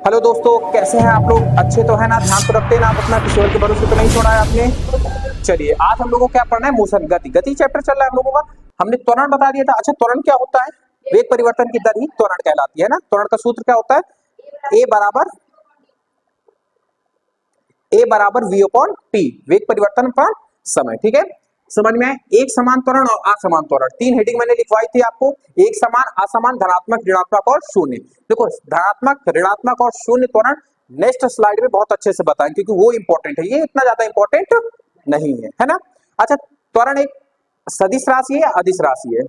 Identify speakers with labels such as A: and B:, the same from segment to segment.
A: Hello दोस्तों, कैसे हैं आप लोग? अच्छे तो है ना? ध्यान तो रखते हैं ना आप अपना? किसी और के भरोसे तो नहीं छोड़ा है आपने? चलिए, आज हम लोगों को क्या पढ़ना है? मोशन, गति। गति चैप्टर चल रहा है हम लोगों का। हमने त्वरण बता दिया था। अच्छा, त्वरण क्या होता है? वेग परिवर्तन की दर ही त्वरण कहलाती है ना। त्वरण का सूत्र क्या होता है? ए बराबर वी अपॉन टी, वेग परिवर्तन पर समय। ठीक है, समझ में आए? एक समान त्वरण और असमान त्वरण, तीन हेडिंग मैंने लिखवाई थी आपको। एक समान, असमान, धनात्मक, ऋणात्मक और शून्य। देखो, धनात्मक, ऋणात्मक और शून्य त्वरण नेक्स्ट स्लाइड में बहुत अच्छे से बताएं, क्योंकि वो इंपॉर्टेंट है, ये इतना ज्यादा इंपॉर्टेंट नहीं है ना। अच्छा, त्वरण एक सदिश राशि है, अदिश राशि है?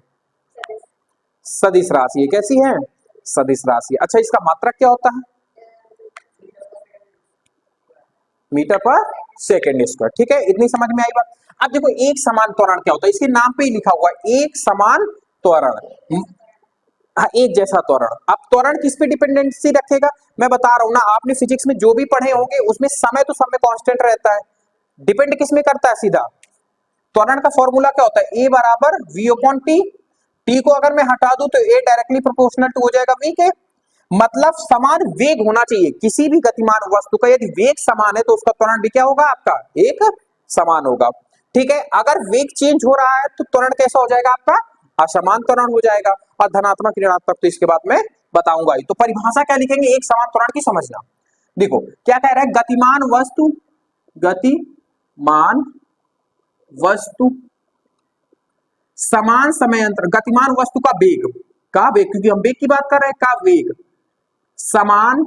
A: सदिश राशि है। कैसी है? सदिश राशि है। अच्छा, इसका मात्रक क्या होता है? मीटर पर सेकेंड स्क्वायर। ठीक है, इतनी समझ में आई बात। अब देखो, एक समान त्वरण क्या होता है? इसके नाम पे ही लिखा हुआ है, एक समान त्वरण। हाँ, एक जैसा त्वरण। अब त्वरण किस पे डिपेंडेंसी रखेगा? मैं बता रहा हूं ना, आपने फिजिक्स में जो भी पढ़े होंगे उसमें समय तो सब में कांस्टेंट रहता है। डिपेंड किस में करता है? सीधा त्वरण का फॉर्मूला क्या होता है? ए बराबर वी अपॉन टी। टी को अगर मैं हटा दूं तो ए डायरेक्टली प्रोपोर्शनल टू हो जाएगा वी के। मतलब समान वेग होना चाहिए किसी भी गतिमान वस्तु का। यदि वेग समान है तो उसका त्वरण भी क्या होगा? आपका एक समान होगा। ठीक है, अगर वेग चेंज हो रहा है तो त्वरण कैसा हो जाएगा? आपका असमान त्वरण हो जाएगा। और धनात्मक ऋणात्मक तो इसके बाद में बताऊंगा ही। तो परिभाषा क्या लिखेंगे एक समान त्वरण की? समझना। देखो क्या कह रहा है, गतिमान वस्तु, गतिमान वस्तु समान समय अंतर, गतिमान वस्तु का वेग, क्योंकि हम वेग की बात कर रहे हैं, का वेग समान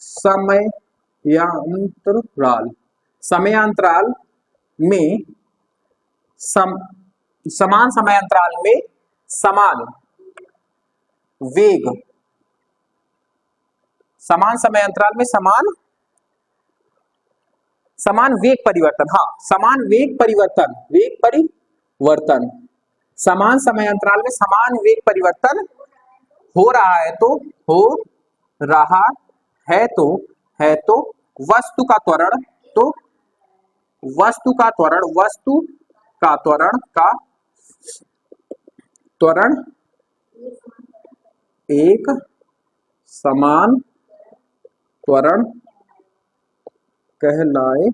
A: समयांतराल, समयांतराल में समान समयांतराल में समान वेग, समान समयांतराल में समान वेग परिवर्तन। हाँ, समान वेग परिवर्तन, वेग परिवर्तन, समान समयांतराल में समान वेग परिवर्तन हो रहा है तो, हो रहा है तो, है तो वस्तु का त्वरण, तो वस्तु का त्वरण, वस्तु का त्वरण, का त्वरण एक समान त्वरण कहलाए।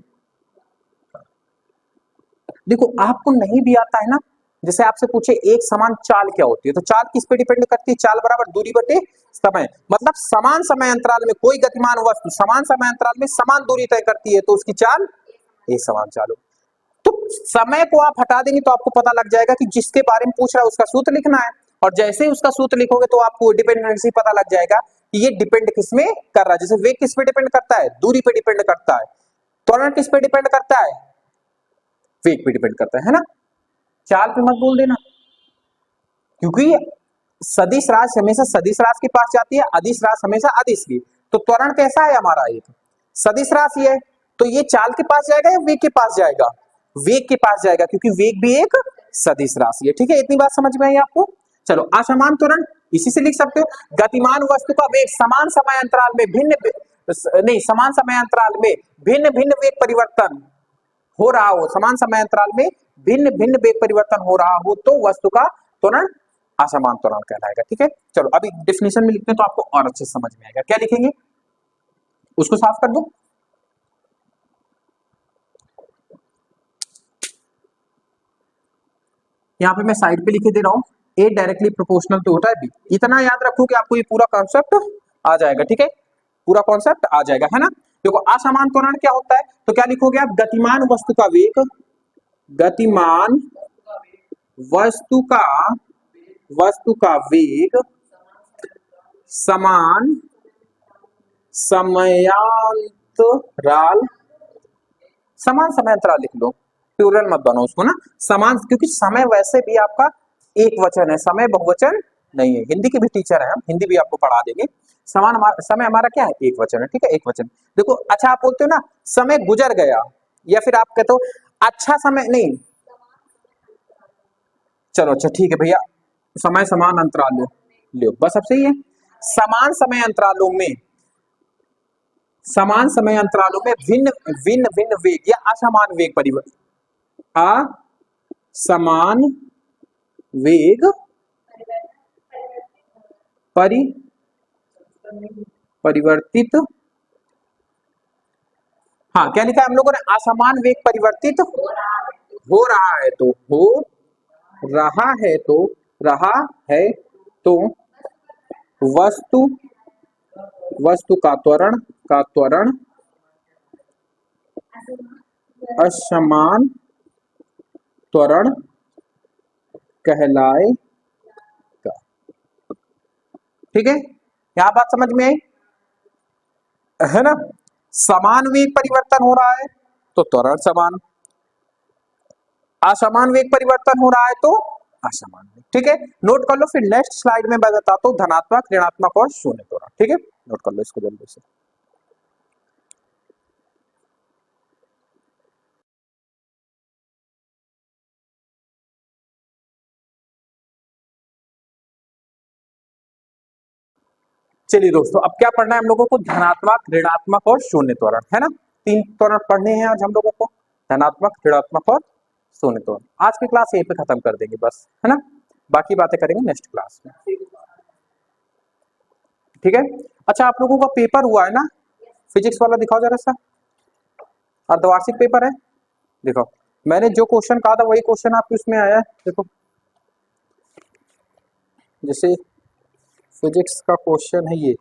A: देखो, आपको नहीं भी आता है ना, जैसे आपसे पूछे एक समान चाल क्या होती है, तो चाल किस पे डिपेंड करती है? चाल बराबर दूरी बटे समय। मतलब समान समय अंतराल में कोई गतिमान वस्तु समान समय अंतराल में समान दूरी तय करती है तो उसकी चाल एक समान चाल हो। तो समय को आप हटा देंगे तो आपको पता लग जाएगा कि जिसके बारे में पूछ रहा है उसका सूत्र लिखना है। और जैसे ही उसका सूत्र लिखोगे तो आपको डिपेंडेंसी पता लग जाएगा कि ये डिपेंड किस में कर रहा है। जैसे वेग किस पे डिपेंड करता है? दूरी पे डिपेंड करता है। त्वरण किस पे डिपेंड करता है? वेग पे डिपेंड करता है ना। चाल पे मत बोल देना, क्योंकि सदिश राशि हमेशा सदिश राशि के पास जाती है, अदिश राशि हमेशा अदिश की। तो त्वरण कैसा है हमारा? एक सदिश राशि है, तो ये चाल के पास जाएगा या वेग के पास जाएगा? वेग के पास जाएगा, क्योंकि वेग भी एक सदिश राशि है। ठीक है, इतनी बात समझ में आई आपको? चलो, असमान त्वरण इसी से लिख सकते हो, गतिमान वस्तु का वेग समान समय अंतराल में नहीं, समान समय अंतराल में भिन्न भिन्न वेग परिवर्तन हो रहा हो, समान समय अंतराल में भिन्न भिन्न वेग परिवर्तन हो रहा हो तो वस्तु का त्वरण असमान त्वरण कहलाएगा। ठीक है, चलो अभी डेफिनेशन में लिखते हैं तो आपको और अच्छे समझ में आएगा। क्या लिखेंगे उसको साफ कर दो। यहाँ पे मैं साइड पे लिखे दे रहा हूँ, ए डायरेक्टली प्रोपोर्शनल तो होता है बी। इतना याद रखो कि आपको ये पूरा कॉन्सेप्ट आ जाएगा। ठीक है, पूरा कॉन्सेप्ट आ जाएगा, है ना। देखो, असमान त्वरण क्या होता है तो क्या लिखोगे आप? गतिमान वस्तु का वेग, गतिमान वस्तु का वेग समान समयांतराल, समान समयांतराल लिख लो, प्लूरल मत बनाओ उसको ना, समान, क्योंकि समय वैसे भी आपका एक वचन है, समय बहुवचन नहीं है। हिंदी के भी टीचर हैं हम, हिंदी भी आपको पढ़ा देंगे। समय हमारा क्या है? एक वचन है। ठीक है, एक वचन। देखो, अच्छा आप बोलते हो ना समय गुजर गया, या फिर आप कहते हो अच्छा समय नहीं, चलो अच्छा ठीक है भैया, समय समान अंतराल लो, बस अब सही है। समान समय अंतरालों में, समान समय अंतरालों में भिन्न भिन्न भिन्न वेग या असमान वेग परिवर्तन, असमान वेग परिवर्तित, हाँ क्या लिखा है हम लोगों ने, असमान वेग परिवर्तित हो रहा है, तो हो रहा है, तो रहा है, तो वस्तु, वस्तु का त्वरण असमान त्वरण कहलाएगा। ठीक है, यहां बात समझ में आई है ना। समान वेग परिवर्तन हो रहा है तो त्वरण समान, असमान वेग परिवर्तन हो रहा है तो असमान वेग। ठीक है, नोट कर लो, फिर नेक्स्ट स्लाइड में मैं बताता हूँ धनात्मक, ऋणात्मक और शून्य त्वरण। ठीक है, नोट कर लो इसको जल्दी से। चलिए दोस्तों, अब क्या पढ़ना है हम लोगों को, धनात्मक, ऋणात्मक और शून्य त्वरण, है ना। तीन त्वरण पढ़ने हैं आज हम लोगों को, धनात्मक, ऋणात्मक और शून्य त्वरण। आज की क्लास यहीं पे खत्म कर देंगे बस, है ना, बाकी बातें करेंगे नेक्स्ट क्लास में। ठीक है, अच्छा आप लोगों का पेपर हुआ है ना, फिजिक्स वाला दिखाओ जरा सा, अर्धवार्षिक पेपर है, देखो मैंने जो क्वेश्चन कहा था वही क्वेश्चन आपके उसमें आया है, देखो जैसे फिजिक्स का क्वेश्चन है ये,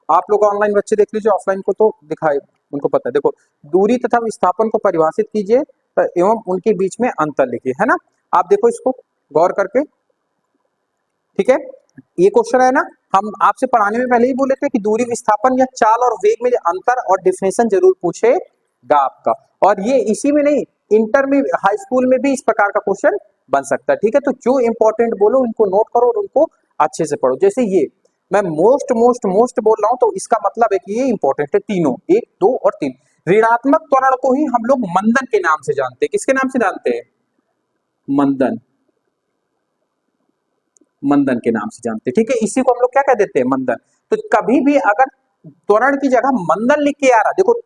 A: आप लोग ऑनलाइन बच्चे देख लीजिए, ऑफलाइन को तो दिखाए, उनको पता है। देखो, दूरी तथा विस्थापन को परिभाषित कीजिए एवं उनके बीच में अंतर लिखिए, है ना। आप देखो इसको गौर करके, ठीक है, ये क्वेश्चन है ना, हम आपसे पढ़ाने में पहले ही बोले थे कि दूरी, विस्थापन या चाल और वेग में अंतर और डिफिनेशन जरूर पूछेगा आपका, और ये इसी में नहीं, इंटर में, हाई स्कूल में भी इस प्रकार का क्वेश्चन बन सकता है। ठीक है, तो जो इंपॉर्टेंट बोलो उनको नोट करो और उनको अच्छे से पढ़ो। जैसे ये मैं मोस्ट मोस्ट मोस्ट बोल रहा हूं तो इसका मतलब है कि ये इंपॉर्टेंट है तीनों, एक, दो और तीन। ऋणात्मक त्वरण को ही हम लोग मंदन के नाम से जानते हैं, किसके नाम से जानते हैं, मंदन, मंदन के नाम से जानते हैं। ठीक है, इसी को हम लोग क्या कह देते हैं, मंदन। तो कभी भी अगर त्वरण की जगह मंदन लिख के आ रहा, देखो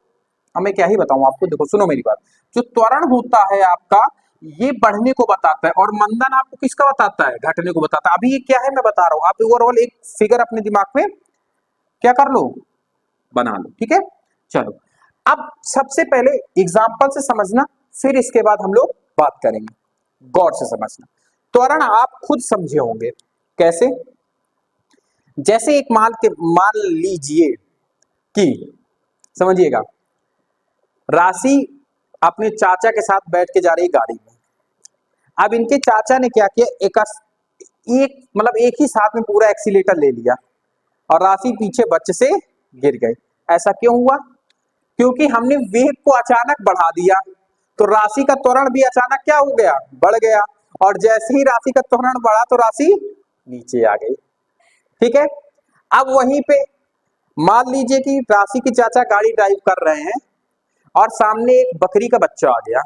A: अब मैं क्या ही बताऊं आपको, देखो सुनो मेरी बात, जो त्वरण होता है आपका ये बढ़ने को बताता है और मंदन आपको किसका बताता है, घटने को बताता है। अभी ये क्या है मैं बता रहा हूं, आप ओवरऑल एक फिगर अपने दिमाग में क्या कर लो, बना लो। ठीक है, चलो अब सबसे पहले एग्जाम्पल से समझना, फिर इसके बाद हम लोग बात करेंगे, गौर से समझना। त्वरण आप खुद समझे होंगे कैसे, जैसे एक मान लीजिए कि, समझिएगा, राशि अपने चाचा के साथ बैठ के जा रही गाड़ी में। अब इनके चाचा ने क्या किया, एक मतलब एक ही साथ में पूरा एक्सीलेटर ले लिया और राशि पीछे बच्चे से गिर गई। ऐसा क्यों हुआ, क्योंकि हमने वेग को अचानक बढ़ा दिया, तो राशि का त्वरण भी अचानक क्या हो गया, बढ़ गया, और जैसे ही राशि का त्वरण बढ़ा तो राशि नीचे आ गई। ठीक है, अब वहीं पे मान लीजिए कि राशि के चाचा गाड़ी ड्राइव कर रहे हैं और सामने एक बकरी का बच्चा आ गया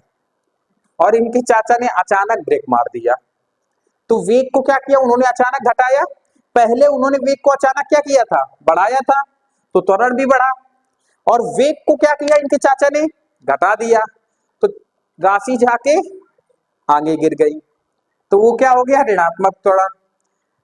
A: और इनके चाचा ने अचानक ब्रेक मार दिया, तो वेग को क्या किया उन्होंने, अचानक घटाया। पहले उन्होंने वेग को अचानक क्या किया था, बढ़ाया था, तो त्वरण भी बढ़ा, और वेग को क्या किया इनके चाचा ने, घटा दिया, तो राशि जाके आगे गिर गई, तो वो क्या हो गया, ऋणात्मक त्वरण।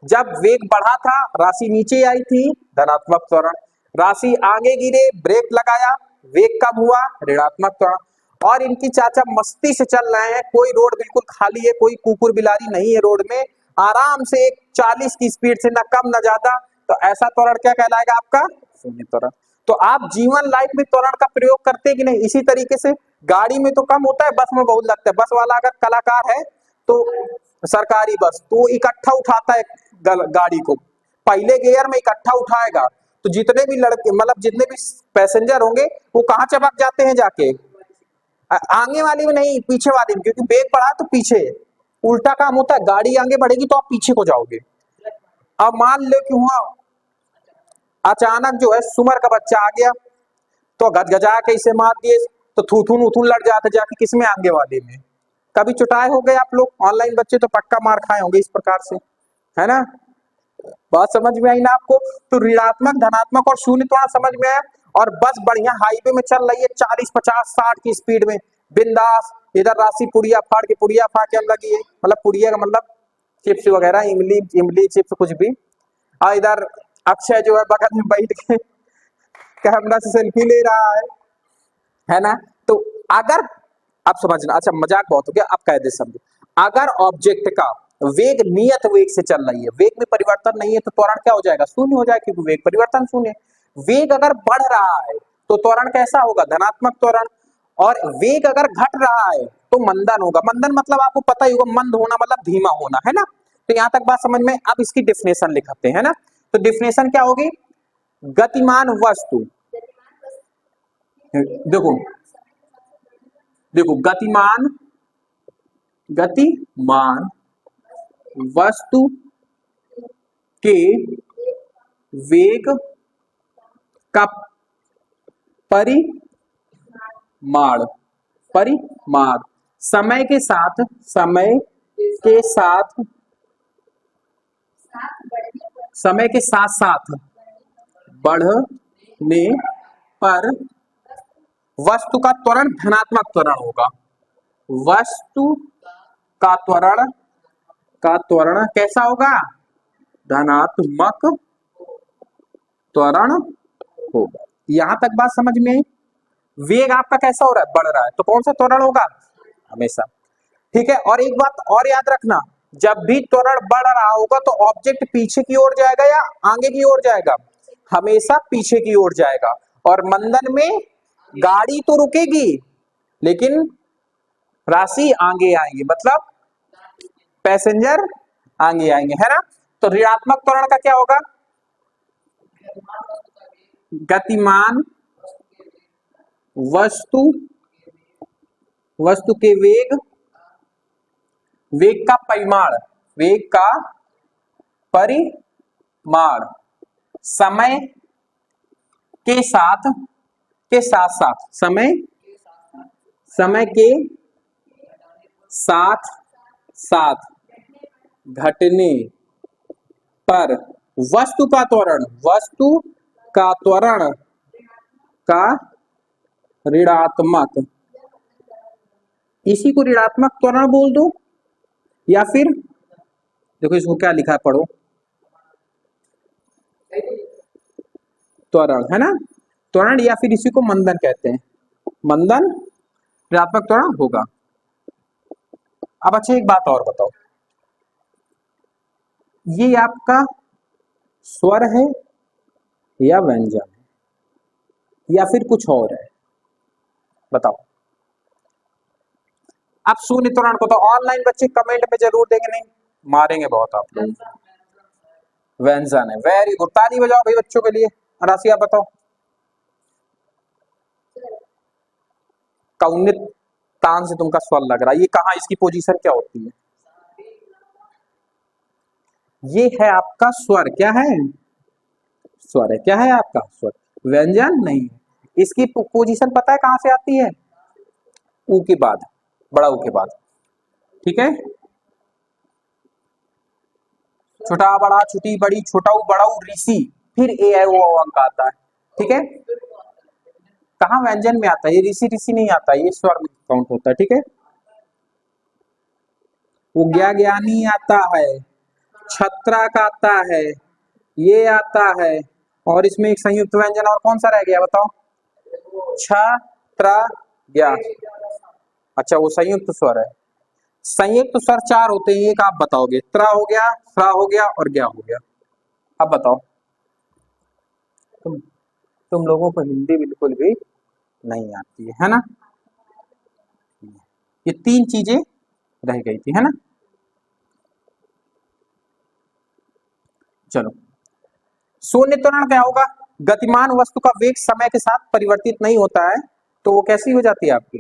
A: जब वेग बढ़ा था राशि नीचे आई थी, धनात्मक त्वरण, राशि आगे गिरे, ब्रेक लगाया, वेग कम हुआ, ऋणात्मक त्वरण। और इनकी चाचा मस्ती से चल रहे हैं, कोई रोड बिल्कुल खाली है, कोई कुकुर बिलारी नहीं है रोड में, आराम से एक 40 की स्पीड से, ना कम ना ज्यादा, तो ऐसा त्वरण क्या कहलाएगा आपका, शून्य त्वरण। तो आप जीवन लाइफ में त्वरण का प्रयोग करते हैं कि नहीं, इसी तरीके से गाड़ी में तो कम होता है, बस में बहुत लगता है। बस वाला अगर कलाकार है तो सरकारी बस तो इकट्ठा उठाता है गाड़ी को, पहले गियर में इकट्ठा उठाएगा, तो जितने भी लड़के मतलब जितने भी पैसेंजर होंगे वो कहाँ चपक जाते हैं जाके, आगे वाली में नहीं, पीछे वाली में, क्योंकि ब्रेक पड़ा तो पीछे, उल्टा काम होता है, गाड़ी आगे बढ़ेगी तो आप पीछे को जाओगे। अब मान लो कि वहां अचानक जो है सुमर का बच्चा आ गया, तो गजगजा के इसे मार दिए, तो थूथून उथून लड़ जाते जाके किसमें, आगे वाले में। कभी चुटाए हो गए आप लोग, ऑनलाइन बच्चे तो पक्का मार खाए होंगे इस प्रकार से, है ना। बात समझ में आई ना आपको, तो ऋणात्मक, धनात्मक और शून्य त्वरण समझ में आया। और बस बढ़िया हाईवे में चल रही है 40 50 60 की स्पीड में बिंदास, इधर राशि पुड़िया फाड़ के हम लगी है, मतलब पुड़िया का मतलब चिप्स वगैरह, इमली इमली चिप्स कुछ भी, और इधर अक्षय जो है बगल में बैठ के कैमरा से सेल्फी ले रहा है ना। तो अगर आप समझना, अच्छा मजाक बहुत हो गया, आप कह दे समझो, अगर ऑब्जेक्ट का वेग नियत वेग से चल रही है, वेग में परिवर्तन नहीं है, तो त्वरण क्या हो जाएगा, शून्य हो जाएगा, क्योंकि वेग परिवर्तन शून्य है। वेग अगर बढ़ रहा है तो त्वरण कैसा होगा, धनात्मक त्वरण, और वेग अगर घट रहा है तो मंदन होगा। मंदन मतलब आपको पता ही होगा, मंद होना मतलब धीमा होना, है ना। तो यहां तक बात समझ में। अब इसकी डिफिनेशन लिखते हैं ना। तो डिफिनेशन क्या होगी, गतिमान वस्तु, देखो देखो गतिमान गतिमान वस्तु के वेग का परिमाण समय के साथ साथ बढ़ने पर वस्तु का त्वरण धनात्मक त्वरण होगा। वस्तु का त्वरण कैसा होगा, धनात्मक त्वरण होगा। यहां तक बात समझ में आई। वेग आपका कैसा हो रहा है, बढ़ रहा है, तो कौन सा त्वरण होगा, हमेशा। ठीक है, और एक बात और याद रखना, जब भी त्वरण बढ़ रहा होगा तो ऑब्जेक्ट पीछे की ओर जाएगा या आगे की ओर जाएगा, हमेशा पीछे की ओर जाएगा। और मंदन में गाड़ी तो रुकेगी लेकिन राशि आगे आएंगे, मतलब पैसेंजर आगे आएंगे, है ना। तो ऋणात्मक त्वरण का क्या होगा, गतिमान वस्तु के वेग का परिमाण समय के साथ घटने पर वस्तु का त्वरण का ऋणात्मक, इसी को ऋणात्मक त्वरण बोल दो, या फिर देखो इसको क्या लिखा है, पढ़ो, त्वरण, है ना, त्वरण, या फिर इसी को मंदन कहते हैं, मंदन ऋणात्मक त्वरण होगा। अब अच्छा एक बात और बताओ, ये आपका स्वर है या व्यंजन है या फिर कुछ और है, बताओ। अब शून्य त्वरण को तो ऑनलाइन बच्चे कमेंट में जरूर देंगे, नहीं मारेंगे बहुत आप लोग। व्यंजन है, वेरी गुड, ताली बजाओ भाई बच्चों के लिए। राशि आप बताओ, कौनित तान से तुमका स्वर लग रहा है, ये कहाँ, इसकी पोजीशन क्या होती है, ये है आपका स्वर, क्या है, स्वर है, क्या है आपका स्वर, व्यंजन नहीं है। इसकी पोजीशन पता है कहां से आती है, ऊ के बाद, बड़ा ऊ के बाद, ठीक है, छोटा बड़ा छोटी बड़ी, छोटा ऊ बड़ा ऊ ऋषि, फिर ए आई ओ अंक आता है, ठीक है। कहाँ व्यंजन में आता है, ये ऋषि ऋषि नहीं आता, ये स्वर में काउंट होता है, ठीक है। वो ज्ञानी आता है, छत्राक आता है, ये आता है, और इसमें एक संयुक्त व्यंजन और कौन सा रह गया बताओ, छत्र ज्ञा, अच्छा वो संयुक्त स्वर है। संयुक्त स्वर 4 होते हैं, एक आप बताओगे, त्रा हो गया, स्रा हो गया और ज्ञा हो गया। अब बताओ, तुम लोगों को हिंदी बिल्कुल भी नहीं आती है ना, ये 3 चीजें रह गई थी, है ना। चलो, शून्य त्वरण क्या होगा, गतिमान वस्तु का वेग समय के साथ परिवर्तित नहीं होता है, तो वो कैसी हो जाती है आपकी,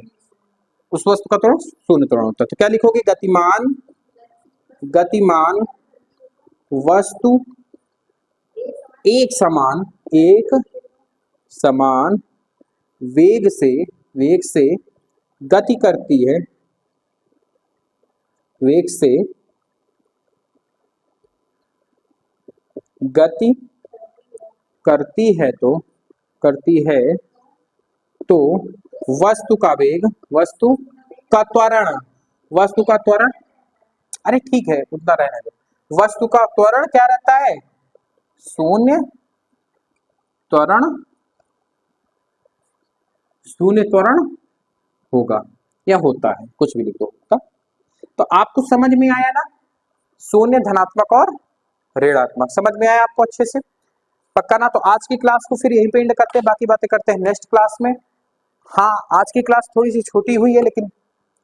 A: उस वस्तु का त्वरण शून्य त्वरण होता है। तो क्या लिखोगे, गतिमान वस्तु एक समान वेग से गति करती है, वेग से गति करती है तो वस्तु का वेग, वस्तु का त्वरण, अरे ठीक है उतना रहने दो, वस्तु का त्वरण क्या रहता है, शून्य त्वरण शून्य त्वरण होगा या होता है, कुछ भी लिख दो होता। तो आपको समझ में आया ना, शून्य, धनात्मक और ऋणात्मक समझ में आया आपको अच्छे से, पक्का ना। तो आज की क्लास को फिर यहीं पे एंड करते हैं, बाकी बातें करते हैं नेक्स्ट क्लास में। हाँ, आज की क्लास थोड़ी सी छोटी हुई है, लेकिन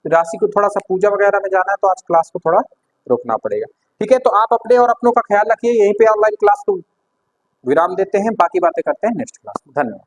A: राशि को थोड़ा सा पूजा वगैरह में जाना है, तो आज क्लास को थोड़ा रोकना पड़ेगा। ठीक है, तो आप अपने और अपनों का ख्याल रखिए। यहीं पे ऑनलाइन क्लास को विराम देते हैं, बाकी बातें करते हैं नेक्स्ट क्लास में। धन्यवाद।